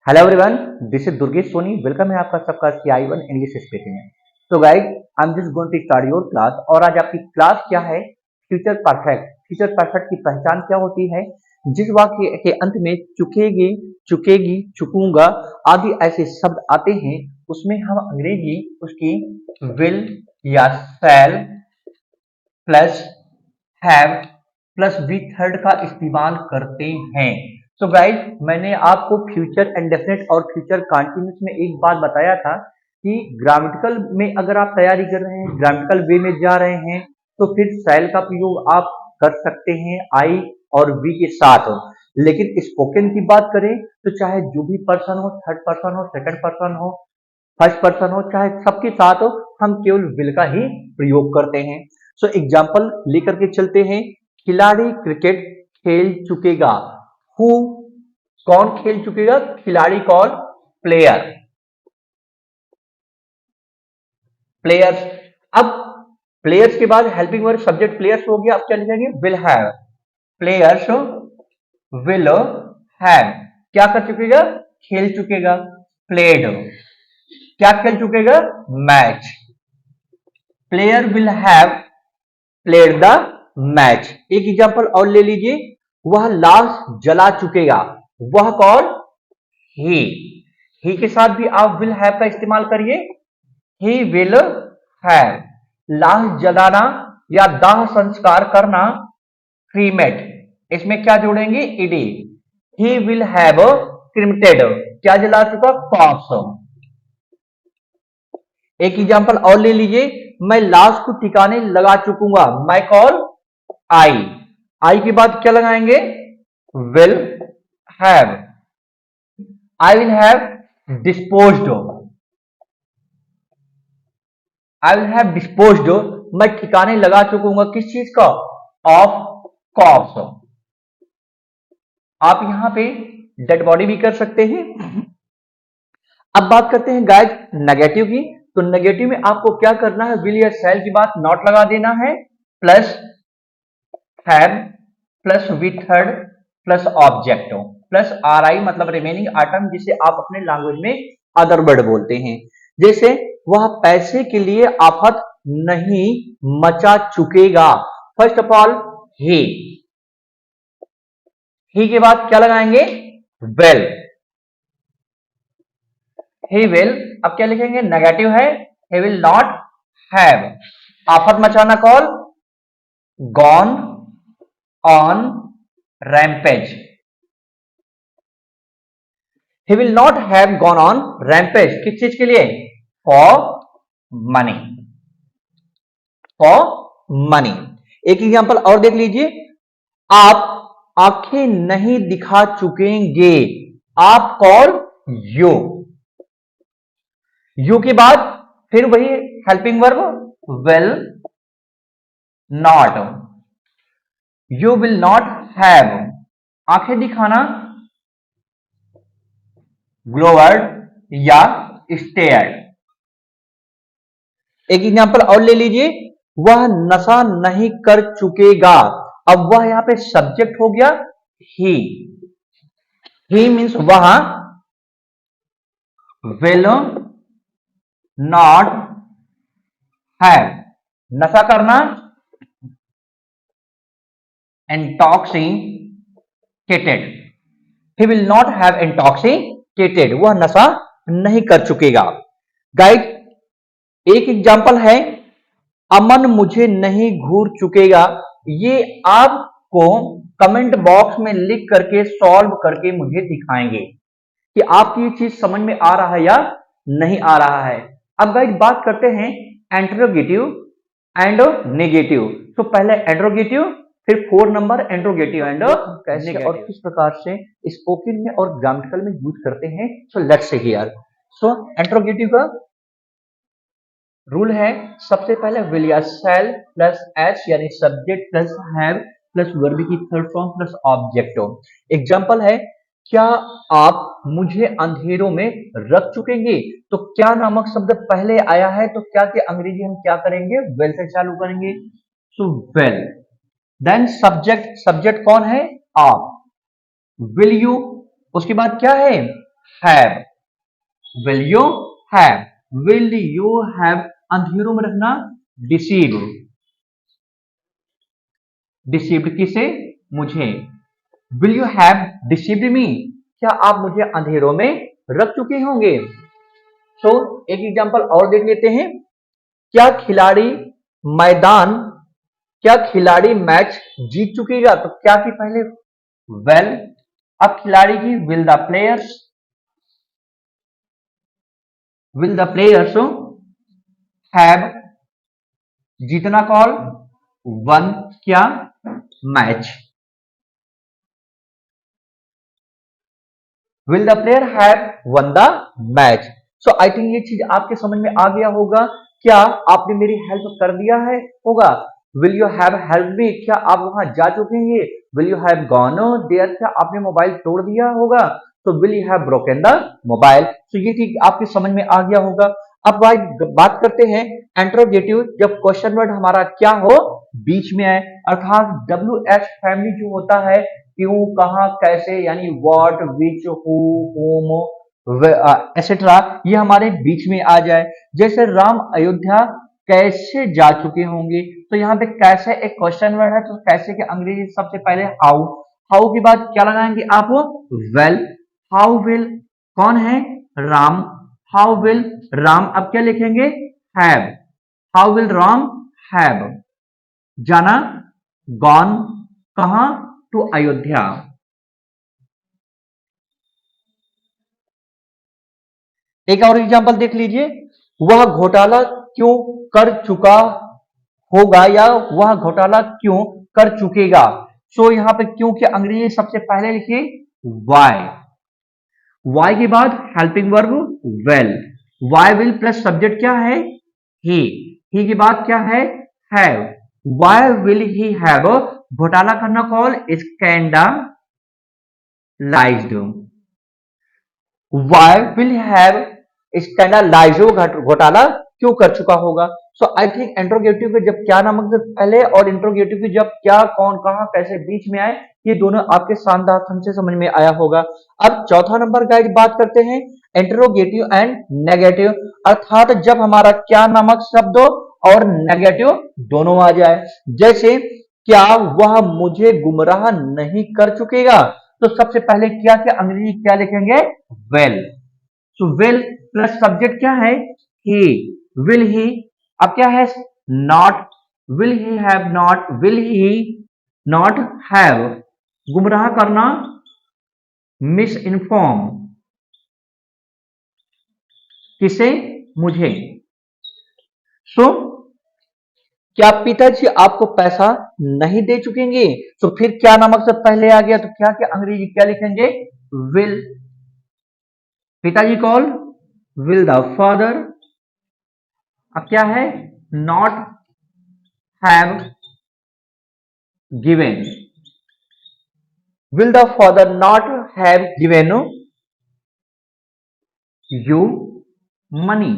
Hello everyone, this is Durgesh Soni. Welcome है आपका सबका CI1 इंग्लिश स्पीकिंग में। तो guys, I am just going to start your class. और आज आपकी क्लास क्या है? Future perfect. फ्यूचर परफेक्ट की पहचान क्या होती है? जिस वाक्य के अंत में चुकेगी, चुकेगी, चुकूंगा आदि ऐसे शब्द आते हैं, उसमें हम अंग्रेजी उसकी विल या shall plus have plus V third का इस्तेमाल करते हैं। सो गाइज, मैंने आपको फ्यूचर इंडेफिनिट और फ्यूचर कंटीन्यूअस में एक बात बताया था कि ग्रामेटिकल में अगर आप तैयारी कर रहे हैं, ग्रामेटिकल वे में जा रहे हैं, तो फिर शैल का प्रयोग आप कर सकते हैं आई और वी के साथ। लेकिन स्पोकन की बात करें तो चाहे जो भी पर्सन हो, थर्ड पर्सन हो, सेकंड पर्सन हो, फर्स्ट पर्सन हो, चाहे सबके साथ हो, हम केवल विल का ही प्रयोग करते हैं। सो एग्जाम्पल लेकर के चलते हैं। खिलाड़ी क्रिकेट खेल चुकेगा। हु, कौन खेल चुकेगा? खिलाड़ी कौन? Player, players. अब प्लेयर्स के बाद हेल्पिंग वर्ब सब्जेक्ट प्लेयर्स हो गया। अब क्या लिखेंगे? Will have. Players will have क्या कर चुकेगा? खेल चुकेगा। प्लेड, क्या खेल चुकेगा? Match. Player will have played the match. एक एग्जांपल और ले लीजिए। वह लाश जला चुकेगा। वह कौन? ही। ही के साथ भी आप विल हैव का इस्तेमाल करिए। He will have. लाश जलाना या दाह संस्कार करना, क्रीमेट, इसमें क्या जोड़ेंगे? ED. He will have cremated, क्या जला चुका? कॉर्प्स। एक एग्जांपल और ले लीजिए। मैं लाश को ठिकाने लगा चुकूंगा। मैं कौन? आई। आई के बाद क्या लगाएंगे? Will have. I will have disposed. I will have disposed, मैं ठिकाने लगा चुकूंगा किस चीज का? Of corps. आप यहां पे डेड बॉडी भी कर सकते हैं। अब बात करते हैं गाइस नेगेटिव की। तो नेगेटिव में आपको क्या करना है? विल या शैल की बात नॉट लगा देना है, plus have plus V third plus object plus RI, मतलब रिमेनिंग आइटम, जिसे आप अपने लैंग्वेज में अदर वर्ड बोलते हैं। जैसे वह पैसे के लिए आफत नहीं मचा चुकेगा। फर्स्ट ऑफ ऑल ही के बाद क्या लगाएंगे? वेल। He will. अब क्या लिखेंगे? नेगेटिव है। ही विल नॉट हैव आफत मचाना call gone on rampage. He will not have gone on rampage किस चीज के लिए? For money. For money. एक एग्जांपल और देख लीजिए। आप आंखें नहीं दिखा चुकेंगे। आप कौन? यू। यू के बाद फिर वही helping verb will not. You will not have आंखें दिखाना ग्लोवर्ड या स्टेयर्ड। एक एग्जांपल और ले लीजिए। वह नशा नहीं कर चुकेगा। अब वह यहां पे सब्जेक्ट हो गया ही। ही मीन्स वह विल नॉट हैव नशा करना, intoxicated. He will not have intoxicated, वह नशा नहीं कर चुकेगा। गाइड, एक एग्जांपल है। अमन मुझे नहीं घूर चुकेगा। ये आपको कमेंट बॉक्स में लिख करके सॉल्व करके मुझे दिखाएंगे कि आपकी ये चीज समझ में आ रहा है या नहीं आ रहा है। अब गाइस बात करते हैं इंटरोगेटिव एंड नेगेटिव। तो पहले इंटरोगेटिव, फिर 4 नंबर इंटरोगेटिव एंड कैसे और किस प्रकार से स्पोकन में और ग्रामेटिकल में यूज करते हैं। So let's see here. So interrogative का रूल है, सबसे पहले विल या शैल प्लस एस यानी subject plus have plus verb की third form plus object. Example है, क्या आप मुझे अंधेरों में रख चुकेंगे। तो क्या नामक शब्द पहले आया है, तो क्या के अंग्रेजी हम क्या करेंगे? वेल से चालू करेंगे। So well. Then subject, subject कौन है? आप। Will you. उसके बाद क्या है? Have, will you have, will you have अंधेरों में रखना डिसीव, डिसीव्ड किसे, मुझे, will you have deceived me, क्या आप मुझे अंधेरों में रख चुके होंगे। सो एक एग्जांपल और देख लेते हैं। क्या खिलाड़ी मैदान, क्या खिलाड़ी मैच जीत चुकेगा, तो क्या की पहले वेल, अब खिलाड़ी की विल द प्लेयर्स हैव, जीतना कॉल, वन क्या, match, will the player have one the match. So I think ये चीज आपके समझ में आ गया होगा। क्या आपने मेरी हेल्प कर दिया है होगा। Will you have help me, क्या आप वहां जा चुके हैं। Will you have gone there, क्या आपने मोबाइल तोड़ दिया होगा। तो will you have broken the mobile. तो ये चीज आपके समझ में आ गया होगा। अब बात करते हैं इंट्रोगेटिव, जब क्वेश्चन वर्ड हमारा क्या हो, बीच में आए, अर्थात डब्ल्यू एच फैमिली जो होता है, क्यों, कहां, कैसे, यानी what, which, who, home, etcetera, ये हमारे बीच में आ जाए। जैसे राम अयोध्या कैसे जा चुके होंगे, तो यहाँ पे कैसे एक क्वेश्चन वर्ड है, तो कैसे के अंग्रेजी सबसे पहले हाउ, हाउ के बाद क्या लगाएंगे आप, वेल, हाउ विल, कौन है, राम, हाउ विल राम, अब क्या लिखेंगे, have, how will Ram have, जाना, गॉन, कहां, टू अयोध्या। एक और एग्जांपल देख लीजिए, वह घोटाला क्यों कर चुका होगा, या वह घोटाला क्यों कर चुकेगा। सो यहां पे क्यों के अंग्रेजी सबसे पहले लिखिए वाई, वाई के बाद helping verb well, why will plus subject क्या है, ही के बाद क्या है, have, why will he have घोटाला करना call scandalised, why will have scandalised घोटाला क्यों कर चुका होगा। सो आई थिंक इंट्रोगेटिव के जब क्या नामक से पहले और इंट्रोगेटिव की जब क्या, कौन, कहां, कैसे बीच में आए, ये दोनों आपके शानदार ढंग से समझ में आया होगा। अब चौथा नंबर गाइड बात करते हैं इंट्रोगेटिव एंड नेगेटिव, अर्थात जब हमारा क्या नामक शब्द और नेगेटिव दोनों आ जाए। जैसे क्या वह मुझे गुमराह नहीं कर चुकेगा, तो सबसे पहले क्या के अंग्रेजी क्या लिखेंगे, well, so will plus subject क्या है, ही, विल ही, अब क्या है, not, will he have not, will he not have, गुमराह करना, मिस इन्फॉर्म, किसे, मुझे। सो क्या पिताजी आपको पैसा नहीं दे चुकेंगे, तो फिर क्या नामक से पहले आ गया, तो क्या क्या अंग्रेजी क्या लिखेंगे, विल, पिताजी कॉल, विल द फादर, अब क्या है, not have given, will the father not have given you money।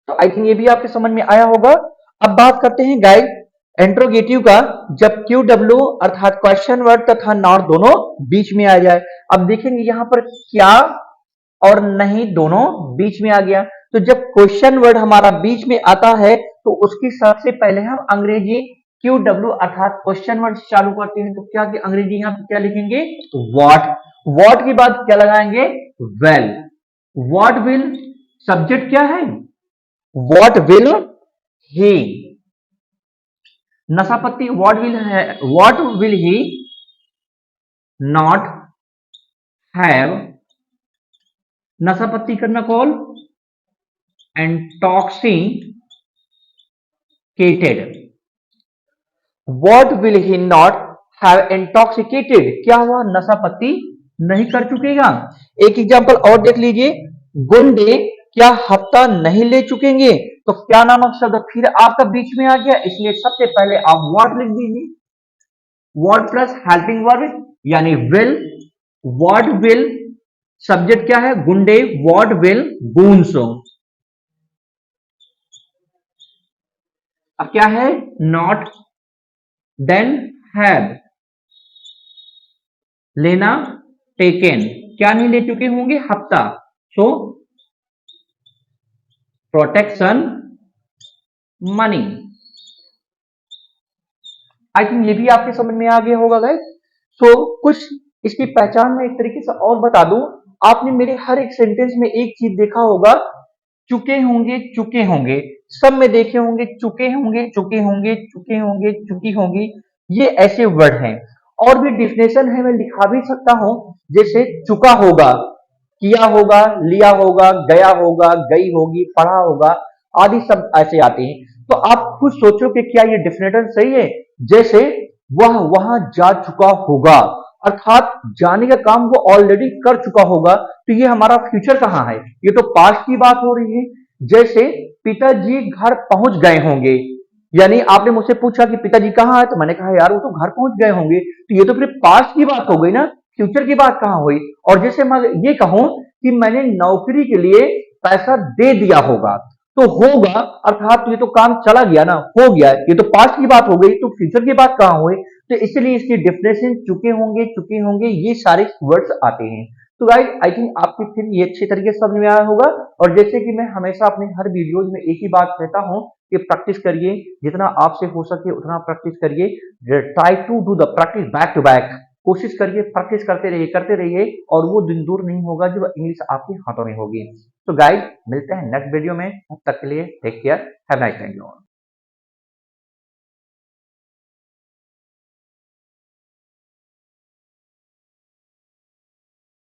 तो आई थिंक ये भी आपके समझ में आया होगा। अब बात करते हैं गाइड इंट्रोगेटिव का, जब क्यू डब्ल्यू अर्थात क्वेश्चन वर्ड तथा नॉट दोनों बीच में आ जाए। अब देखेंगे यहां पर क्या और नहीं दोनों बीच में आ गया, तो जब क्वेश्चन वर्ड हमारा बीच में आता है, तो उसकी सबसे पहले हम अंग्रेजी क्यू डब्ल्यू अर्थात क्वेश्चन वर्ड चालू करते हैं। तो क्या की अंग्रेजी यहां पर क्या लिखेंगे, व्हाट, व्हाट के बाद क्या लगाएंगे, वेल, व्हाट विल, सब्जेक्ट क्या है, व्हाट विल ही, नशापत्ती, what will he not have, नशापत्ती करना call intoxicated, what will he not have intoxicated, क्या हुआ, नशापत्ती नहीं कर चुकेगा। एक एग्जांपल और देख लीजिए, गुंडे क्या हफ्ता नहीं ले चुकेंगे, तो क्या नामक शब्द फिर आपका बीच में आ गया, इसलिए सबसे पहले आप व्हाट लिख दीजिए, व्हाट प्लस हेल्पिंग वर्ब यानी विल, व्हाट विल, सब्जेक्ट क्या है, गुंडे, व्हाट विल गूंस, अब क्या है, नॉट, देन हैव, लेना, टेकन, क्या नहीं ले चुके होंगे, हफ्ता। सो प्रोटेक्शन मनी। आई थिंक ये भी आपके समझ में आ गया होगा गाइस। सो कुछ इसकी पहचान में एक तरीके से और बता दूं, आपने मेरे हर एक सेंटेंस में एक चीज देखा होगा, चुके होंगे, चुके होंगे, सब में देखे होंगे, चुके होंगे, चुके होंगे, चुके होंगे, चुकी होंगी, ये ऐसे वर्ड हैं। और भी डिफिनेशन है, मैं लिखा भी सकता हूं, जैसे चुका होगा, किया होगा, लिया होगा, गया होगा, गई होगी, पढ़ा होगा, आदि सब ऐसे आते हैं। तो आप खुद सोचो कि क्या ये डिफिनेटर सही है। जैसे वह वहां जा चुका होगा, अर्थात जाने का काम वो ऑलरेडी कर चुका होगा, तो ये हमारा फ्यूचर कहाँ है, ये तो पास्ट की बात हो रही है। जैसे पिताजी घर पहुंच गए होंगे, यानी आपने मुझसे पूछा कि पिताजी कहाँ है, तो मैंने कहा यार वो तो घर पहुंच गए होंगे, तो ये तो फिर पास्ट की बात हो गई ना, फ्यूचर की बात कहाँ हुई। और जैसे मैं ये कहूं कि मैंने नौकरी के लिए पैसा दे दिया होगा, तो होगा अर्थात ये तो काम चला गया ना, हो गया, ये तो पास्ट की बात हो गई, तो फ्यूचर की बात कहाँ हुई। तो इसलिए इसकी डेफिनेशन चुके होंगे, ये सारे वर्ड्स आते हैं। तो गाइस आई थिंक आपकी फिर ये अच्छे तरीके से समझ में आया होगा। और जैसे कि मैं हमेशा अपने हर वीडियोज में एक ही बात कहता हूं कि प्रैक्टिस करिए, जितना आपसे हो सके उतना प्रैक्टिस करिए, try to do the practice back to back, कोशिश करिए, प्रैक्टिस करते रहिए, और वो दिन दूर नहीं होगा जब इंग्लिश आपके हाथों में होगी। तो गाइस मिलते हैं नेक्स्ट वीडियो में, तब तक के लिए take care, have nice time.